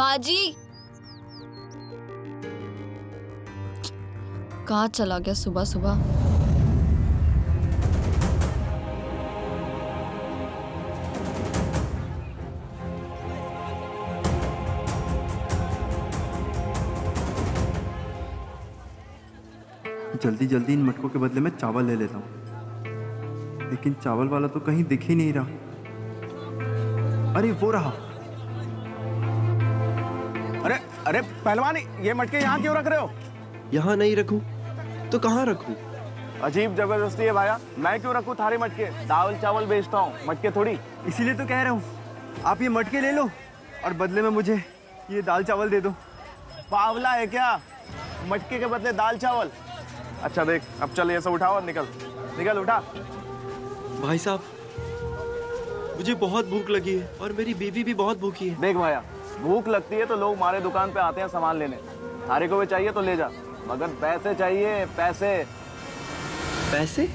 बाजी कहाँ चला गया सुबह सुबह? जल्दी जल्दी इन मटकों के बदले में चावल ले लेता हूँ, लेकिन चावल वाला तो कहीं दिख ही नहीं रहा। अरे वो रहा। अरे अरे पहलवान, ये मटके यहाँ क्यों रख रहे हो? यहाँ नहीं रखूं तो कहाँ रखूं? अजीब जबरदस्ती है भाया। मैं क्यों रखूं थारे मटके? दाल चावल बेचता हूँ, मटके थोड़ी। इसीलिए तो कह रहा हूँ, आप ये मटके ले लो और बदले में मुझे ये दाल चावल दे दो। पावला है क्या? मटके के बदले दाल चावल? अच्छा देख, अब चल ये सब उठाओ और निकल निकल, उठा। भाई साहब, मुझे बहुत भूख लगी है और मेरी बीवी भी बहुत भूखी है। देख भाया, भूख लगती है तो लोग हमारे दुकान पे आते हैं सामान लेने। थारे को भी चाहिए तो ले जा, मगर पैसे चाहिए, पैसे। पैसे?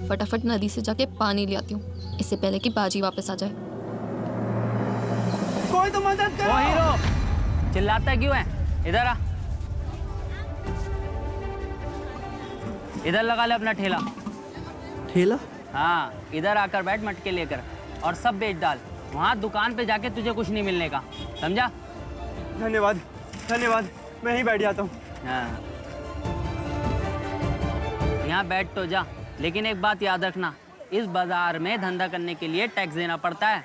फटाफट नदी से जाके पानी ले आती हूँ, इससे पहले कि बाजी वापस आ जाए। कोई तो मदद करो। ओ हीरो, चिल्लाता क्यों है? इधर आ, इधर लगा ले अपना ठेला। ठेला? हाँ, इधर आकर बैठ मटके लेकर और सब बेच डाल। वहाँ दुकान पे जाके तुझे कुछ नहीं मिलने का, समझा? धन्यवाद धन्यवाद, मैं ही बैठ जाता हूँ। हाँ, यहाँ बैठ तो जा, लेकिन एक बात याद रखना, इस बाजार में धंधा करने के लिए टैक्स देना पड़ता है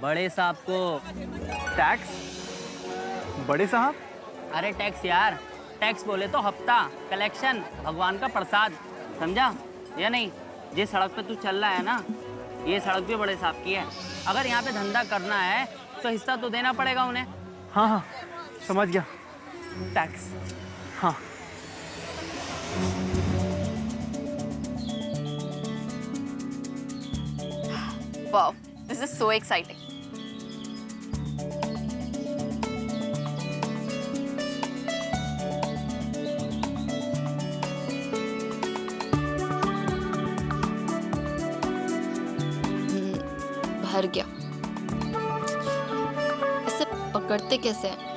बड़े साहब को। टैक्स? बड़े साहब? अरे टैक्स यार, टैक्स बोले तो हफ्ता, कलेक्शन, भगवान का प्रसाद, समझा या नहीं? जिस सड़क पे तू चल रहा है ना, ये सड़क भी बड़े साहब की है। अगर यहाँ पे धंधा करना है तो हिस्सा तो देना पड़ेगा उन्हें। हाँ हाँ, समझ गया। टैक्स, हाँ। Wow, this is so exciting. भर गया। इसे पकड़ते कैसे हैं?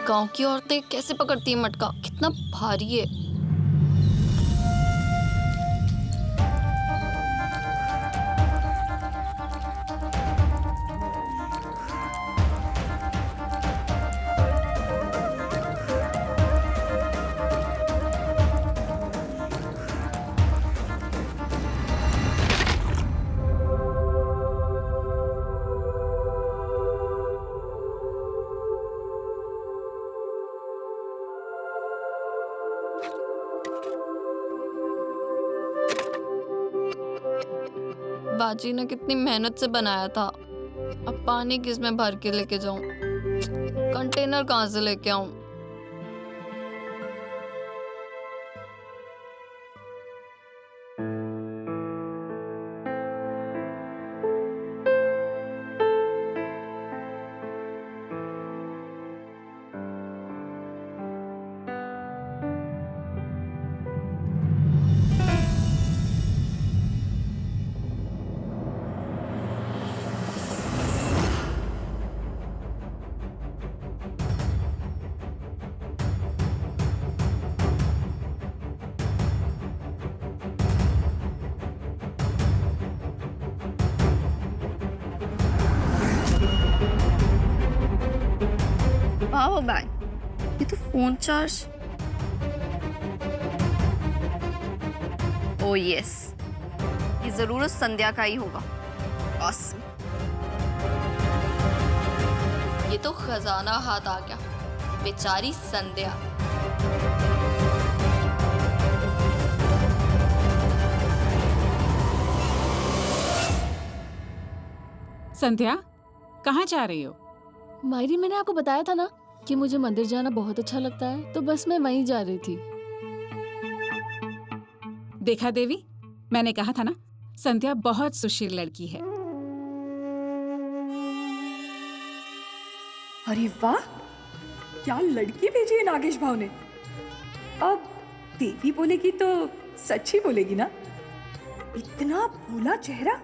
गांव की औरतें कैसे पकड़ती हैं मटका? कितना भारी है। बाजी ने कितनी मेहनत से बनाया था, अब पानी किस में भर के लेके जाऊं? कंटेनर कहाँ से लेके आऊं? पावर बैंक, ये तो फोन चार्ज। ओ यस, ये जरूर उस संध्या का ही होगा। Awesome. ये तो खजाना हाथ आ गया, बेचारी संध्या। संध्या, कहाँ जा रही हो? मायरी, मैंने आपको बताया था ना कि मुझे मंदिर जाना बहुत अच्छा लगता है, तो बस मैं वहीं जा रही थी। देखा देवी, मैंने कहा था ना, संध्या बहुत सुशील लड़की है। अरे वाह, क्या लड़की भेजी है नागेश भाव ने। अब देवी बोलेगी तो सच ही बोलेगी ना। इतना भोला चेहरा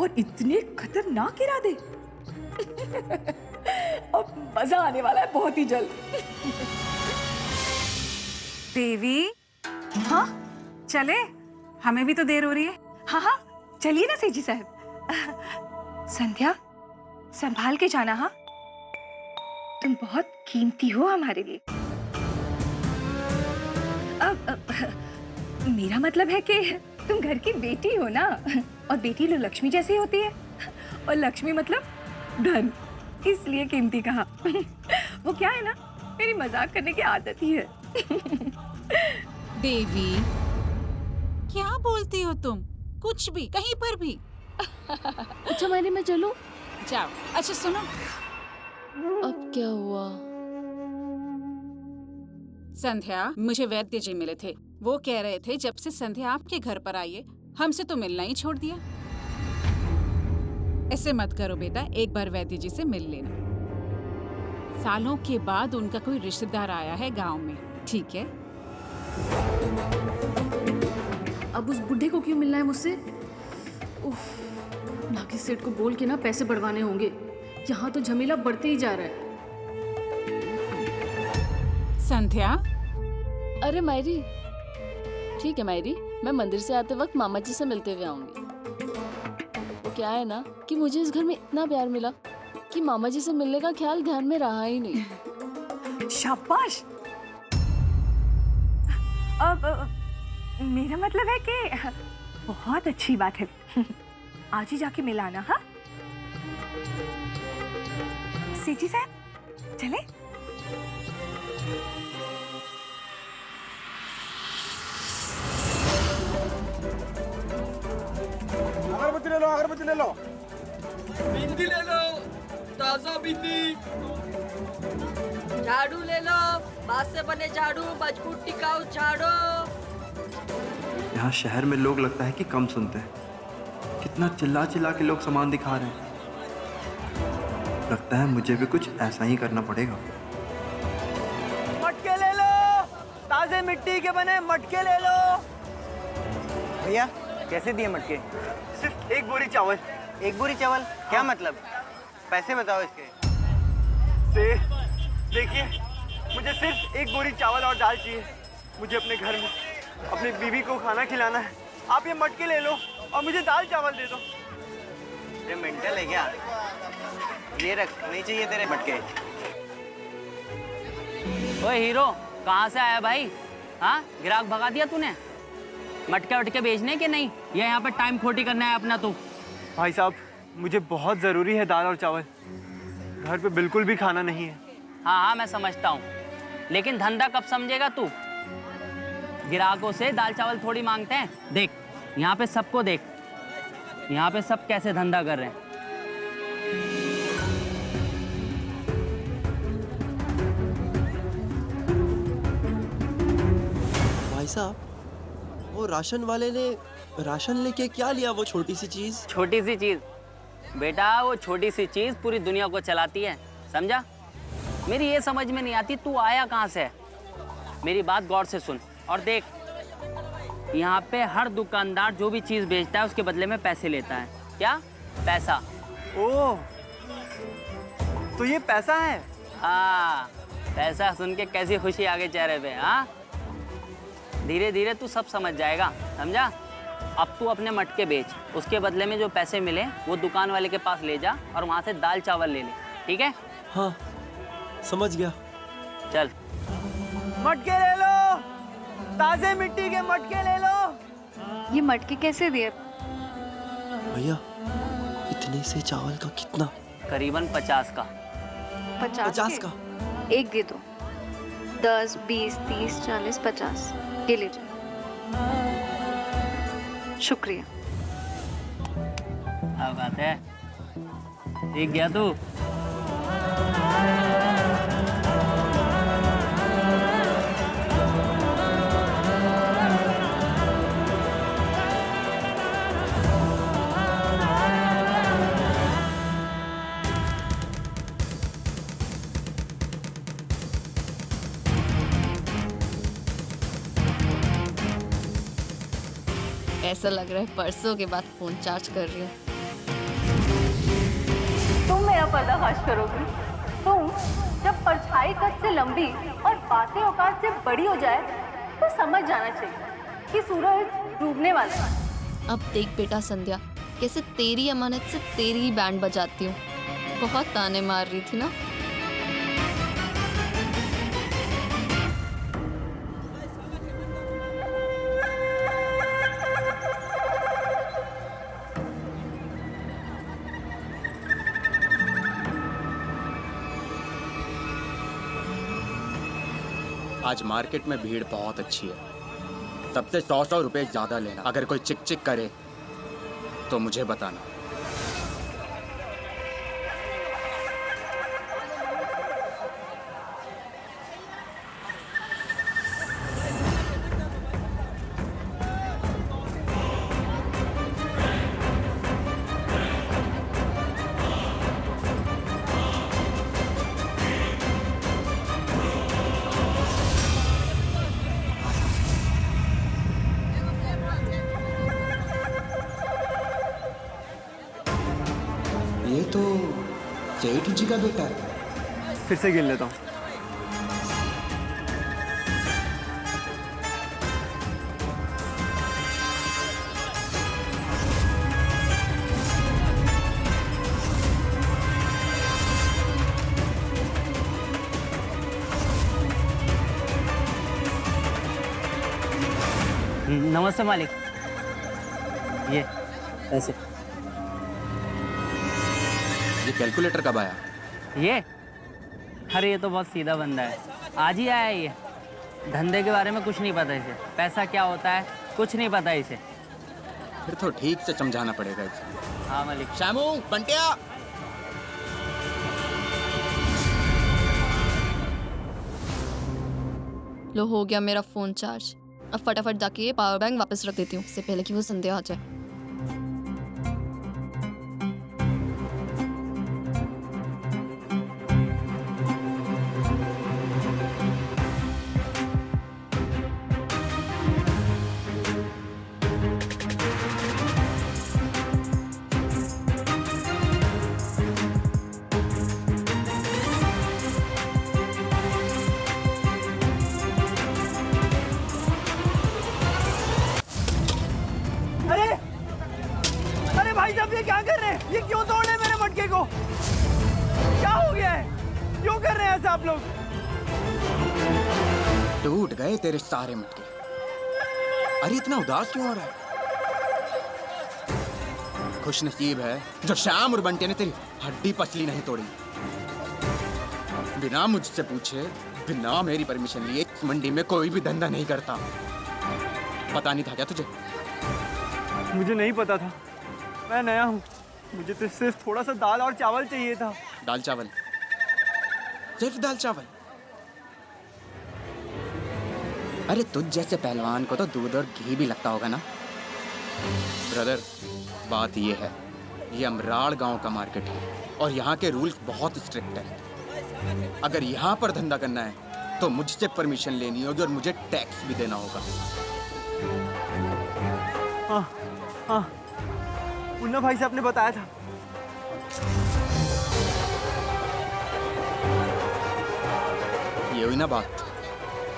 और इतने खतरनाक इरादे। अब मजा आने वाला है बहुत ही जल्द। देवी, हाँ चले, हमें भी तो देर हो रही है। हाँ हाँ चलिए ना सेठी साहब। संध्या, संभाल के जाना। हाँ, तुम बहुत कीमती हो हमारे लिए। अब मेरा मतलब है कि तुम घर की बेटी हो ना, और बेटी लो लक्ष्मी जैसी होती है, और लक्ष्मी मतलब धन, इसलिए कीमती कहा। वो क्या है ना, मेरी मजाक करने की आदत ही है। देवी, क्या बोलती हो तुम? कुछ भी, कहीं पर भी। अच्छा मायरी, मैं चलूं? जाओ। अच्छा सुनो, अब क्या हुआ? संध्या, मुझे वैद्य जी मिले थे। वो कह रहे थे जब से संध्या आपके घर पर आई है, हमसे तो मिलना ही छोड़ दिया। ऐसे मत करो बेटा, एक बार वैद्य जी से मिल लेना। सालों के बाद उनका कोई रिश्तेदार आया है गांव में, ठीक है? अब उस बुढ़े को क्यों मिलना है मुझसे? उफ, नागेश सेठ को बोल के ना पैसे बढ़वाने होंगे। यहाँ तो झमेला बढ़ते ही जा रहा है। संध्या, अरे मायरी, ठीक है मायरी, मैं मंदिर से आते वक्त मामा जी से मिलते हुए आऊंगी। तो क्या है ना कि मुझे इस घर में इतना प्यार मिला कि मामा जी से मिलने का ख्याल ध्यान में रहा ही नहीं। शाबाश। अब मेरा मतलब है कि बहुत अच्छी बात है। आज ही जाके मिलाना। हाँ सेठी साहब, चले? अगरबत्ती ले लो, अगरबत्ती ले लो। बिंदी ले लो, ताजा बिंदी। झाड़ू ले लो, बांस से बने झाड़ू, मजबूत टिकाऊ झाड़ू। यहाँ शहर में लोग लगता है कि कम सुनते हैं। कितना चिल्ला चिल्ला के लोग सामान दिखा रहे हैं। लगता है मुझे भी कुछ ऐसा ही करना पड़ेगा। मटके ले लो, ताजे मिट्टी के बने मटके ले लो। भैया, कैसे दिए मटके? सिर्फ एक बोरी चावल। एक बोरी चावल? क्या मतलब? पैसे बताओ इसके। देखिए, मुझे सिर्फ एक बोरी चावल और दाल चाहिए। मुझे अपने घर में अपनी बीवी को खाना खिलाना है। आप ये मटके ले लो और मुझे दाल चावल दे दो। ये मेंटल है क्या? ये रख, नहीं चाहिए तेरे मटके। ओए हीरो, कहाँ से आया भाई? हाँ, ग्राहक भगा दिया तूने? मटके वटके बेचने के नहीं, ये यहाँ पे टाइम खोटी करना है अपना तू। भाई साहब, मुझे बहुत ज़रूरी है दाल और चावल। घर पे बिल्कुल भी खाना नहीं है। हाँ हाँ, मैं समझता हूँ, लेकिन धंधा कब समझेगा तू? ग्राहकों से दाल चावल थोड़ी मांगते हैं। देख, यहाँ पे सबको देख, यहाँ पे सब कैसे धंधा कर रहे हैं। भाई साहब, वो राशन वाले ने राशन लेके क्या लिया? वो छोटी सी चीज़। छोटी सी चीज बेटा, वो छोटी सी चीज पूरी दुनिया को चलाती है, समझा? मेरी ये समझ में नहीं आती तू आया कहाँ से है। मेरी बात गौर से सुन और देख, यहाँ पे हर दुकानदार जो भी चीज बेचता है उसके बदले में पैसे लेता है। क्या? पैसा। ओह, तो ये पैसा है? हाँ, पैसा सुन के कैसी खुशी आ गई चेहरे पे। हाँ, धीरे धीरे तू सब समझ जाएगा, समझा? अब तू अपने मटके बेच, उसके बदले में जो पैसे मिले वो दुकान वाले के पास ले जा और वहाँ से दाल चावल ले ले, ठीक है? हाँ, समझ गया। चल। मटके ले लो, ताजे मिट्टी के मटके ले लो। ये मटके कैसे दिए? भैया इतने से चावल का कितना? करीबन 50 का। 50 का? एक दे दो। 10, 20, 30, 40, 50 ये लीजिए। शुक्रिया। क्या बात है, ठीक गया तू। ऐसा लग रहा है परसों के बाद फोन चार्ज कर रही हूँ। तुम मेरा पर्दाफाश करोगी? तुम जब परछाई कद से लंबी और बातें औकात से बड़ी हो जाए तो समझ जाना चाहिए कि सूरज डूबने वाला है। अब देख बेटा संध्या, कैसे तेरी अमानत से तेरी ही बैंड बजाती हूँ। बहुत ताने मार रही थी ना। आज मार्केट में भीड़ बहुत अच्छी है। सबसे 100-100 रुपए ज्यादा लेना। अगर कोई चिक चिक करे तो मुझे बताना। ये तो सेठ जी का बेटा है। फिर से गिन लेता हूँ। नमस्ते मालिक, ये पैसे। ये कैलकुलेटर कब आया? ये अरे ये तो बहुत सीधा बंदा है, आज ही आया ये। धंधे के बारे में कुछ नहीं पता इसे, पैसा क्या होता है कुछ नहीं पता इसे। फिर तो ठीक से समझाना पड़ेगा इसे। हाँ मालिक। श्यामू, बंटिया। लो हो गया मेरा फोन चार्ज। अब फटाफट जाके ये पावर बैंक वापस रख देती हूँ, इससे पहले कि वो संध्या आ जाए। भाई साहब ये क्या कर रहे हैं? ये क्यों तोड़ रहे हैं मेरे मटके को? क्या हो गया है? क्यों कर रहे हैं ऐसा आप लोग? टूट गए तेरे सारे मटके। अरे इतना उदास क्यों हो रहा है? खुश नसीब है जो श्याम और बंटे ने तेरी हड्डी पसली नहीं तोड़ी। बिना मुझसे पूछे, बिना मेरी परमिशन लिए इस मंडी में कोई भी धंधा नहीं करता। पता नहीं था क्या तुझे? मुझे नहीं पता था, मैं नया हूँ। मुझे तो सिर्फ थोड़ा सा दाल और चावल चाहिए था। दाल चावल? सिर्फ दाल चावल? अरे तुझ जैसे पहलवान को तो दूध और घी भी लगता होगा ना। ब्रदर, बात ये है, ये अमराड़ गांव का मार्केट है और यहाँ के रूल्स बहुत स्ट्रिक्ट है। अगर यहाँ पर धंधा करना है तो मुझसे परमिशन लेनी होगी और मुझे टैक्स भी देना होगा। हाँ हाँ, मुन्ना भाई साहब ने बताया था। ये हुई ना बात।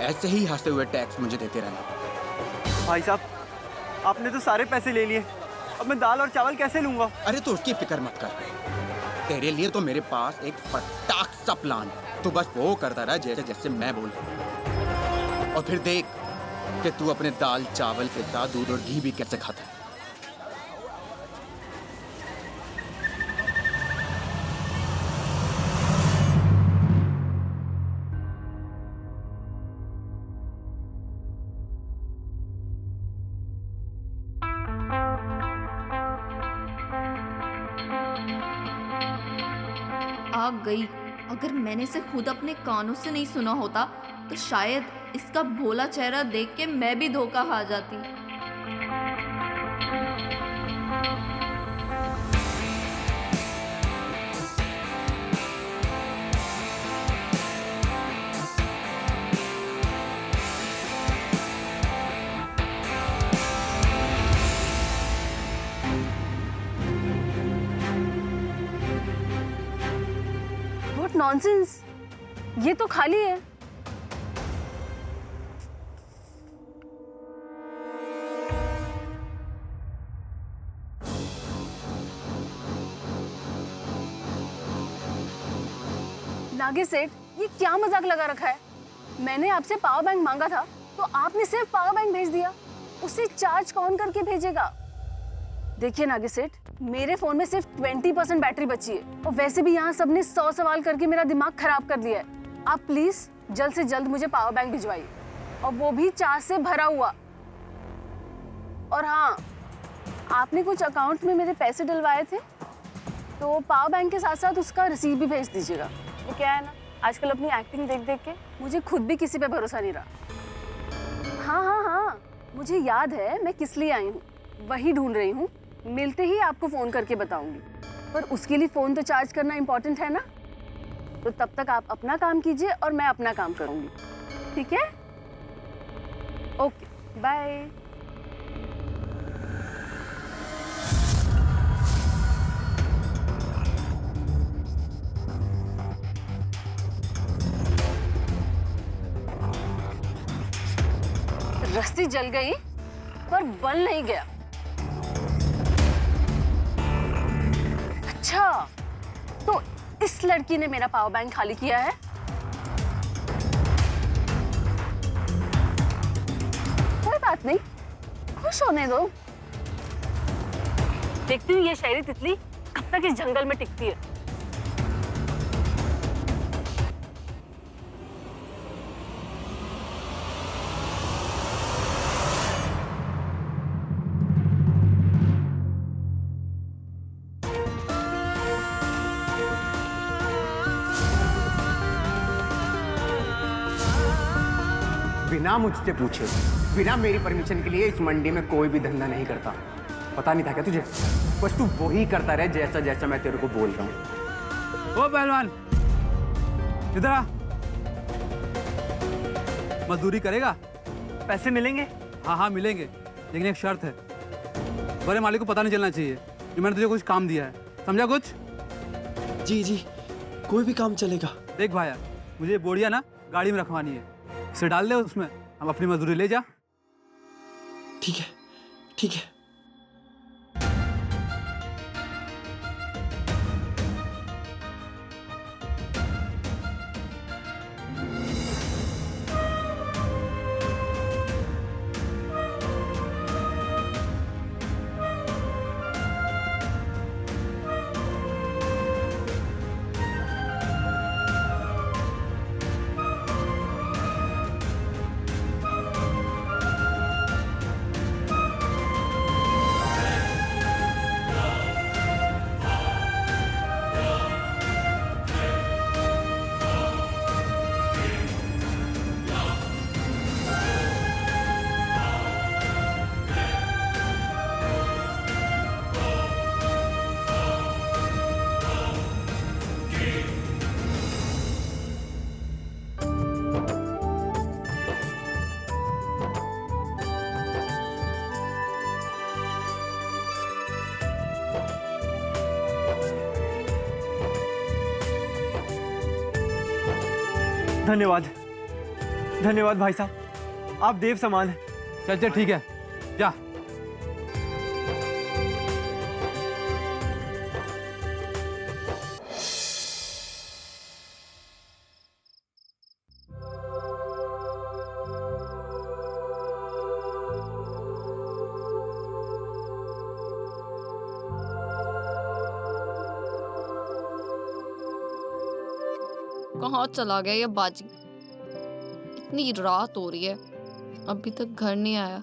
ऐसे ही हंसते हुए टैक्स मुझे देते रहना। भाई साहब, आपने तो सारे पैसे ले लिए, अब मैं दाल और चावल कैसे लूंगा? अरे तो उसकी फिक्र मत कर, तेरे लिए तो मेरे पास एक फटाक सा प्लान है। तू बस वो करता रहा जैसे जैसे मैं बोल, और फिर देख कि तू अपने दाल चावल के साथ दूध और घी भी कैसे खाता है। आ गई। अगर मैंने इसे खुद अपने कानों से नहीं सुना होता तो शायद इसका भोला चेहरा देख के मैं भी धोखा खा जाती। व्हाट नॉनसेंस, ये तो खाली है। नागे सेठ, ये क्या मजाक लगा रखा है? मैंने आपसे पावर बैंक मांगा था तो आपने सिर्फ पावर बैंक भेज दिया। उसे चार्ज कौन करके भेजेगा? देखिए नागे सेठ, मेरे फोन में सिर्फ 20% बैटरी बची है और वैसे भी यहाँ सबने 100 सवाल करके मेरा दिमाग खराब कर दिया है। आप प्लीज जल्द से जल्द मुझे पावर बैंक भिजवाइए, और वो भी चार्ज से भरा हुआ। और हाँ, आपने कुछ अकाउंट में मेरे पैसे डलवाए थे तो पावर बैंक के साथ साथ उसका रसीद भी भेज दीजिएगा। वो क्या है ना, आजकल अपनी एक्टिंग देख देख के मुझे खुद भी किसी पे भरोसा नहीं रहा। हाँ हाँ हाँ, मुझे याद है मैं किस लिए आई हूँ, वही ढूंढ रही हूँ। मिलते ही आपको फ़ोन करके बताऊंगी, पर उसके लिए फ़ोन तो चार्ज करना इम्पोर्टेंट है ना। तो तब तक आप अपना काम कीजिए और मैं अपना काम करूंगी, ठीक है? Okay, bye. रस्सी जल गई पर बल नहीं गया। अच्छा, तो इस लड़की ने मेरा पावर बैंक खाली किया है। कोई बात नहीं, खुश होने दो। देखती हूँ ये शहरी तितली कब तक इस जंगल में टिकती है। बिना मुझसे पूछे, बिना मेरी परमिशन के लिए इस मंडी में कोई भी धंधा नहीं करता। पता नहीं था क्या तुझे? बस तू वही करता रहे जैसा जैसा मैं तेरे को बोल रहा हूँ। ओ पहलवान, इधर आ। मजदूरी करेगा? पैसे मिलेंगे? हाँ हाँ मिलेंगे, लेकिन एक शर्त है, बड़े मालिक को पता नहीं चलना चाहिए कि मैंने तुझे कुछ काम दिया है, समझा कुछ? जी जी, कोई भी काम चलेगा। देख भाया, मुझे बोरिया ना गाड़ी में रखवानी है, उसे डाल दे उसमें, हम अपनी मजदूरी ले जा। ठीक है, ठीक है। धन्यवाद, धन्यवाद भाई साहब, आप देव समान हैं। चल चल ठीक है, जा। कहाँ चला गया ये बाजी? इतनी रात हो रही है, अभी तक घर नहीं आया।